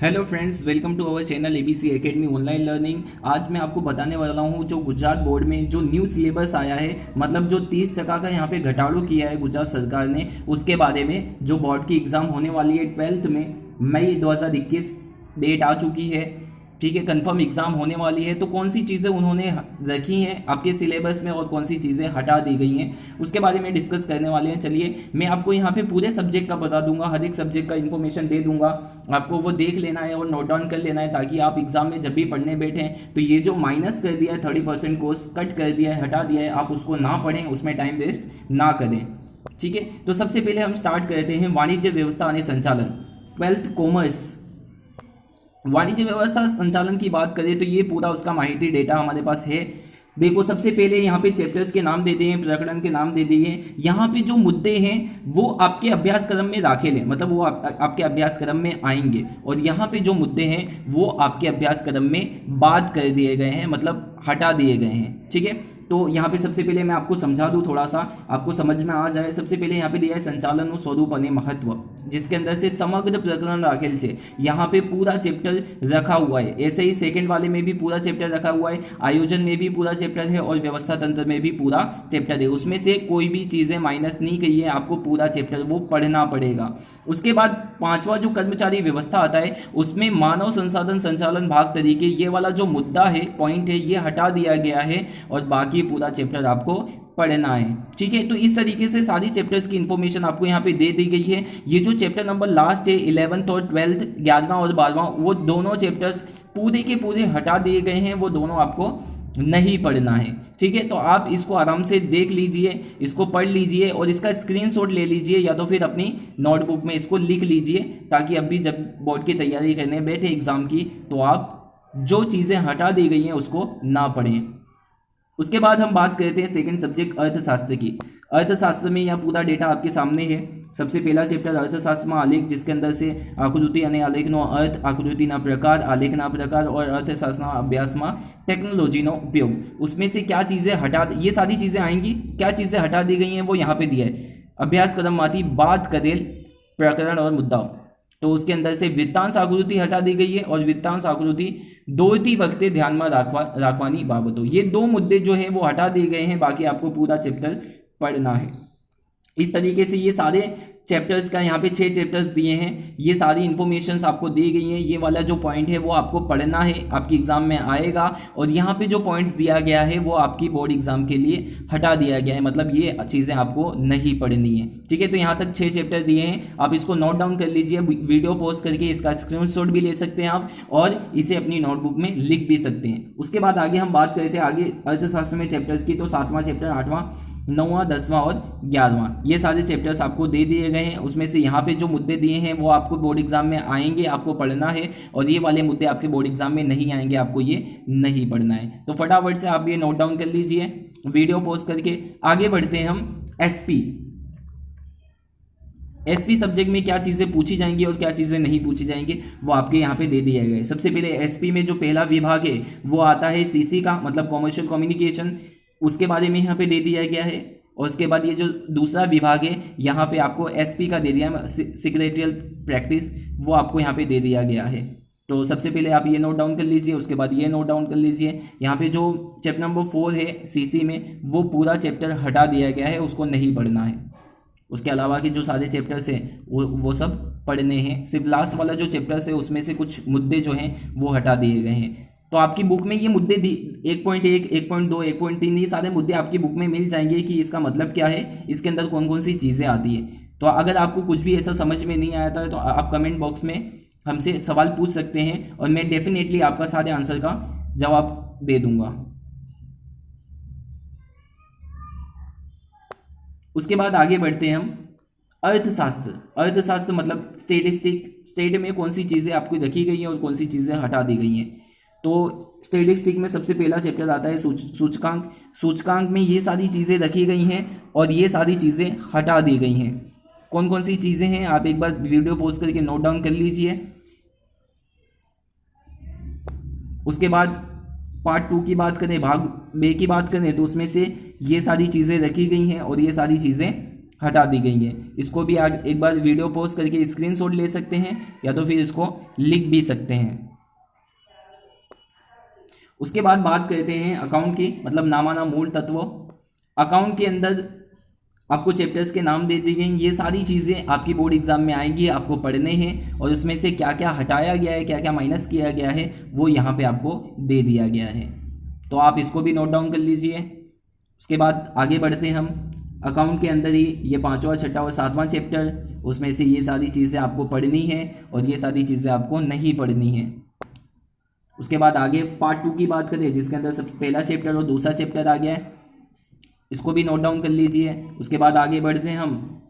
Hello friends, welcome to our channel ABC academy online learning. आज मैं आपको बताने वाला हूँ जो गुजरात बोर्ड में जो न्यू सिलेबस आया है, मतलब जो 30% का यहाँ पे घटाड़ो किया है गुजरात सरकार ने, उसके बारे में। जो बोर्ड की एग्ज़ाम होने वाली है 12th में मई 2021 डेट आ चुकी है। ठीक है, कंफर्म एग्जाम होने वाली है। तो कौन सी चीज़ें उन्होंने रखी हैं आपके सिलेबस में और कौन सी चीज़ें हटा दी गई हैं, उसके बारे में डिस्कस करने वाले हैं। चलिए, मैं आपको यहाँ पे पूरे सब्जेक्ट का बता दूंगा, हर एक सब्जेक्ट का इन्फॉर्मेशन दे दूंगा। आपको वो देख लेना है और नोट डाउन कर लेना है, ताकि आप एग्जाम में जब भी पढ़ने बैठें तो ये जो माइनस कर दिया है 30% कोर्स कट कर दिया है, हटा दिया है, आप उसको ना पढ़ें, उसमें टाइम वेस्ट ना करें। ठीक है, तो सबसे पहले हम स्टार्ट करते हैं वाणिज्य व्यवस्था और संचालन, 12th कॉमर्स। वाणिज्य व्यवस्था संचालन की बात करें तो ये पूरा उसका माहिती डेटा हमारे पास है। देखो, सबसे पहले यहाँ पे चैप्टर्स के नाम दे दिए हैं, प्रकरण के नाम दे दिए हैं। यहाँ पे जो मुद्दे हैं वो आपके अभ्यासक्रम में दाखिल है, मतलब वो आपके अभ्यासक्रम में आएंगे, और यहाँ पे जो मुद्दे हैं वो आपके अभ्यासक्रम में बात कर दिए गए हैं, मतलब हटा दिए गए हैं। ठीक है, तो यहाँ पे सबसे पहले मैं आपको समझा दूँ, थोड़ा सा आपको समझ में आ जाए। सबसे पहले यहाँ पे दिया है संचालन स्वरूप और महत्व, जिसके अंदर से समग्र प्रकरण दाखिल से यहाँ पे पूरा चैप्टर रखा हुआ है। ऐसे ही सेकंड वाले में भी पूरा चैप्टर रखा हुआ है, आयोजन में भी पूरा चैप्टर है और व्यवस्था तंत्र में भी पूरा चैप्टर है। उसमें से कोई भी चीज़ें माइनस नहीं की है, आपको पूरा चैप्टर वो पढ़ना पड़ेगा। उसके बाद पांचवा जो कर्मचारी व्यवस्था आता है, उसमें मानव संसाधन संचालन भाग तरीके, ये वाला जो मुद्दा है, पॉइंट है, ये हटा दिया गया है और बाकी पूरा चैप्टर आपको पढ़ना है। ठीक है, तो इस तरीके से सारी चैप्टर्स की इंफॉर्मेशन आपको यहाँ पे दे दी गई है। ये जो चैप्टर नंबर लास्ट है 11th और 12th, 11वां और 12वां, वो दोनों चैप्टर्स पूरे के पूरे हटा दिए गए हैं, वो दोनों आपको नहीं पढ़ना है। ठीक है, तो आप इसको आराम से देख लीजिए, इसको पढ़ लीजिए और इसका स्क्रीनशॉट ले लीजिए, या तो फिर अपनी नोटबुक में इसको लिख लीजिए, ताकि अभी जब बोर्ड की तैयारी करने बैठे एग्जाम की, तो आप जो चीज़ें हटा दी गई हैं उसको ना पढ़ें। उसके बाद हम बात करते हैं सेकंड सब्जेक्ट अर्थशास्त्र की। अर्थशास्त्र में यह पूरा डेटा आपके सामने है। सबसे पहला चैप्टर अर्थशास्त्र में आलेख, जिसके अंदर से आकृति અને આલેખનો अर्थ, आकृतिना प्रकार, आलेखना प्रकार और अर्थशास्त्र अभ्यास में टेक्नोलॉजी नो उपयोग। उसमें से क्या चीज़ें हटा, ये सारी चीज़ें आएंगी, क्या चीज़ें हटा दी गई हैं वो यहाँ पे दिया है। अभ्यासक्रम माथी बात करेल प्रकरण और मुद्दाओं, तो उसके अंदर से वित्तांश आकृति हटा दी गई है और वित्तांश आकृति दौड़ती वक्ते ध्यान में राखवानी बाबतों, ये दो मुद्दे जो हैं वो हटा दिए गए हैं। बाकी आपको पूरा चैप्टर पढ़ना है। इस तरीके से ये सारे चैप्टर्स का यहाँ पे 6 चैप्टर्स दिए हैं, ये सारी इन्फॉर्मेशंस आपको दी गई हैं। ये वाला जो पॉइंट है वो आपको पढ़ना है, आपकी एग्जाम में आएगा। और यहाँ पे जो पॉइंट्स दिया गया है वो आपकी बोर्ड एग्जाम के लिए हटा दिया गया है, मतलब ये चीज़ें आपको नहीं पढ़नी है। ठीक है, तो यहाँ तक 6 चैप्टर दिए हैं, आप इसको नोट डाउन कर लीजिए, वीडियो पॉज करके इसका स्क्रीनशॉट भी ले सकते हैं आप, और इसे अपनी नोटबुक में लिख भी सकते हैं। उसके बाद आगे हम बात करते हैं आगे अर्थशास्त्र में चैप्टर्स की, तो 7वां चैप्टर, 8वां, 9वां, 10वां और 11वां, ये सारे चैप्टर्स आपको दे दिए गए हैं। उसमें से यहाँ पे जो मुद्दे दिए हैं वो आपको बोर्ड एग्जाम में आएंगे, आपको पढ़ना है, और ये वाले मुद्दे आपके बोर्ड एग्जाम में नहीं आएंगे, आपको ये नहीं पढ़ना है। तो फटाफट से आप ये नोट डाउन कर लीजिए, वीडियो पॉज करके। आगे बढ़ते हैं हम एसपी सब्जेक्ट में क्या चीज़ें पूछी जाएंगी और क्या चीज़ें नहीं पूछी जाएंगी, वो आपके यहाँ पे दे दिया गया है। सबसे पहले एसपी में जो पहला विभाग है वो आता है सीसी का, मतलब कॉमर्शियल कम्युनिकेशन, उसके बारे में यहाँ पे दे दिया गया है। और उसके बाद ये जो दूसरा विभाग है यहाँ पे आपको एसपी का दे दिया है, सेक्रेटरियल प्रैक्टिस, वो आपको यहाँ पे दे दिया गया है। तो सबसे पहले आप ये नोट डाउन कर लीजिए, उसके बाद ये नोट डाउन कर लीजिए। यहाँ पे जो चैप्टर नंबर 4 है सीसी में, वो पूरा चैप्टर हटा दिया गया है, उसको नहीं पढ़ना है। उसके अलावा के जो सारे चैप्टर्स हैं वो सब पढ़ने हैं। सिर्फ लास्ट वाला जो चैप्टर्स है उसमें से कुछ मुद्दे जो हैं वो हटा दिए गए हैं। तो आपकी बुक में ये मुद्दे 1.1, 1.2, 1.3, ये सारे मुद्दे आपकी बुक में मिल जाएंगे कि इसका मतलब क्या है, इसके अंदर कौन कौन सी चीज़ें आती है। तो अगर आपको कुछ भी ऐसा समझ में नहीं आता है तो आप कमेंट बॉक्स में हमसे सवाल पूछ सकते हैं, और मैं डेफिनेटली आपका सारे आंसर का जवाब दे दूंगा। उसके बाद आगे बढ़ते हैं हम अर्थशास्त्र। अर्थशास्त्र मतलब स्टेटिस्टिक, स्टेट में कौन सी चीज़ें आपको रखी गई हैं और कौन सी चीज़ें हटा दी गई हैं। तो स्टेटिस्टिक में सबसे पहला चैप्टर आता है सूचकांक। सूचकांक में ये सारी चीज़ें रखी गई हैं और ये सारी चीज़ें हटा दी गई हैं। कौन कौन सी चीज़ें हैं आप एक बार वीडियो पॉज करके नोट डाउन कर लीजिए। उसके बाद पार्ट 2 की बात करें, भाग 2 की बात करें, तो उसमें से ये सारी चीज़ें रखी गई हैं और ये सारी चीज़ें हटा दी गई हैं। इसको भी आप एक बार वीडियो पॉज करके स्क्रीनशॉट ले सकते हैं या तो फिर इसको लिख भी सकते हैं। उसके बाद बात करते हैं अकाउंट की, मतलब नामाना मूल तत्व। अकाउंट के अंदर आपको चैप्टर्स के नाम दे दी गई। ये सारी चीज़ें आपकी बोर्ड एग्जाम में आएंगी, आपको पढ़ने हैं और उसमें से क्या क्या हटाया गया है, क्या क्या माइनस किया गया है, वो यहाँ पे आपको दे दिया गया है। तो आप इसको भी नोट डाउन कर लीजिए। उसके बाद आगे बढ़ते हैं हम। अकाउंट के अंदर ही ये 5वां, 6वां और 7वां चैप्टर, उसमें से ये सारी चीज़ें आपको पढ़नी है और ये सारी चीज़ें आपको नहीं पढ़नी है। उसके बाद आगे पार्ट 2 की बात करें, जिसके अंदर सब पहला चैप्टर और दूसरा चैप्टर आ गया है, इसको भी नोट डाउन कर लीजिए। उसके बाद आगे बढ़ते हैं हम।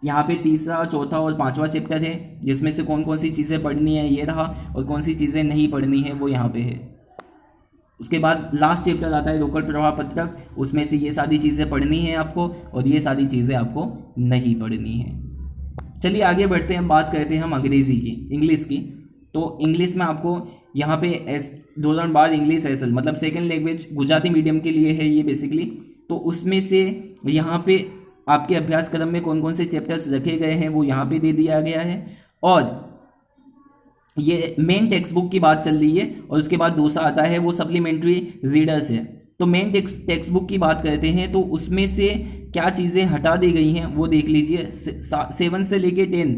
यहाँ पे 3रा, 4था और 5वां चैप्टर है, जिसमें से कौन कौन सी चीज़ें पढ़नी है ये रहा, और कौन सी चीज़ें नहीं पढ़नी है वो यहाँ पे है। उसके बाद लास्ट चैप्टर आता है रोकड़ प्रवाह पत्रक, उसमें से ये सारी चीज़ें पढ़नी है आपको और ये सारी चीज़ें आपको नहीं पढ़नी है। चलिए आगे बढ़ते हैं, बात करते हैं हम अंग्रेज़ी की, इंग्लिश की। तो इंग्लिश में आपको यहाँ पे धोरण 12 इंग्लिश एसएल मतलब सेकेंड लैंग्वेज गुजराती मीडियम के लिए है ये बेसिकली। तो उसमें से यहाँ पे आपके अभ्यासक्रम में कौन कौन से चैप्टर्स रखे गए हैं वो यहाँ पे दे दिया गया है। और ये मेन टेक्स्ट बुक की बात चल रही है और उसके बाद दूसरा आता है वो सप्लीमेंट्री रीडर्स है। तो मेन टेक्स्ट बुक की बात करते हैं तो उसमें से क्या चीज़ें हटा दी गई हैं वो देख लीजिए। 7 से लेके 10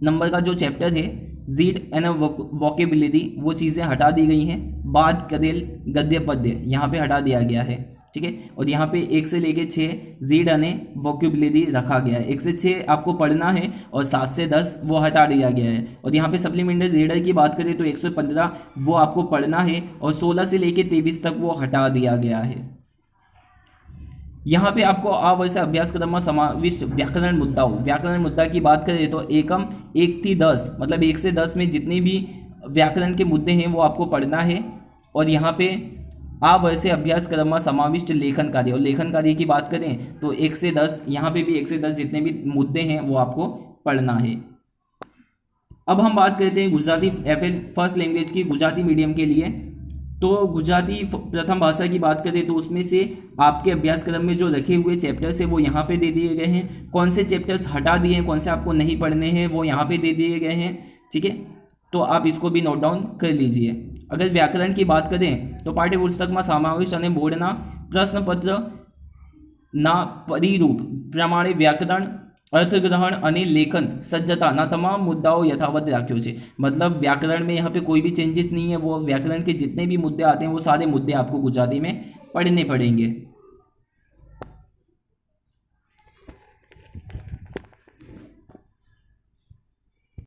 नंबर का जो चैप्टर है रीड एंड वोकेबुलरी, वो चीज़ें हटा दी गई हैं। बाद कदेल गद्य पद्य यहाँ पे हटा दिया गया है, ठीक है। और यहाँ पे 1 से लेके 6 रीड एंड वोकेबुलरी रखा गया है। 1 से 6 आपको पढ़ना है और 7 से 10 वो हटा दिया गया है। और यहाँ पे सप्लीमेंट्री रीडर की बात करें तो 115 वो आपको पढ़ना है और 16 से लेके 23 तक वो हटा दिया गया है। यहाँ पे आपको आवर्ष अभ्यासक्रम में समाविष्ट व्याकरण मुद्दा की बात करें तो एकम 1 થી 10 मतलब 1 से 10 में जितने भी व्याकरण के मुद्दे हैं वो आपको पढ़ना है। और यहाँ पे आवर्ष अभ्यासक्रम में समाविष्ट लेखन कार्य, और लेखन कार्य की बात करें तो 1 से 10 यहाँ पे भी 1 से 10 जितने भी मुद्दे हैं वो आपको पढ़ना है। अब हम बात करते हैं गुजराती एफएल फर्स्ट लैंग्वेज की, गुजराती मीडियम के लिए। तो गुजराती प्रथम भाषा की बात करें तो उसमें से आपके अभ्यासक्रम में जो रखे हुए चैप्टर्स है वो यहाँ पे दे दिए गए हैं। कौन से चैप्टर्स हटा दिए हैं, कौन से आपको नहीं पढ़ने हैं वो यहाँ पे दे दिए गए हैं, ठीक है। तो आप इसको भी नोट डाउन कर लीजिए। अगर व्याकरण की बात करें तो पाठ्य पुस्तक में समावेश અને बोर्डना प्रश्न पत्र ना परिरूप प्रमाणे व्याकरण अर्थग्रहण અને लेखन सज्जता तमाम मुद्दाओं यथावत राख्यो छे। मतलब व्याकरण में यहाँ पे कोई भी चेंजेस नहीं है, वो व्याकरण के जितने भी मुद्दे आते हैं वो सारे मुद्दे आपको गुजराती में पढ़ने पड़ेंगे।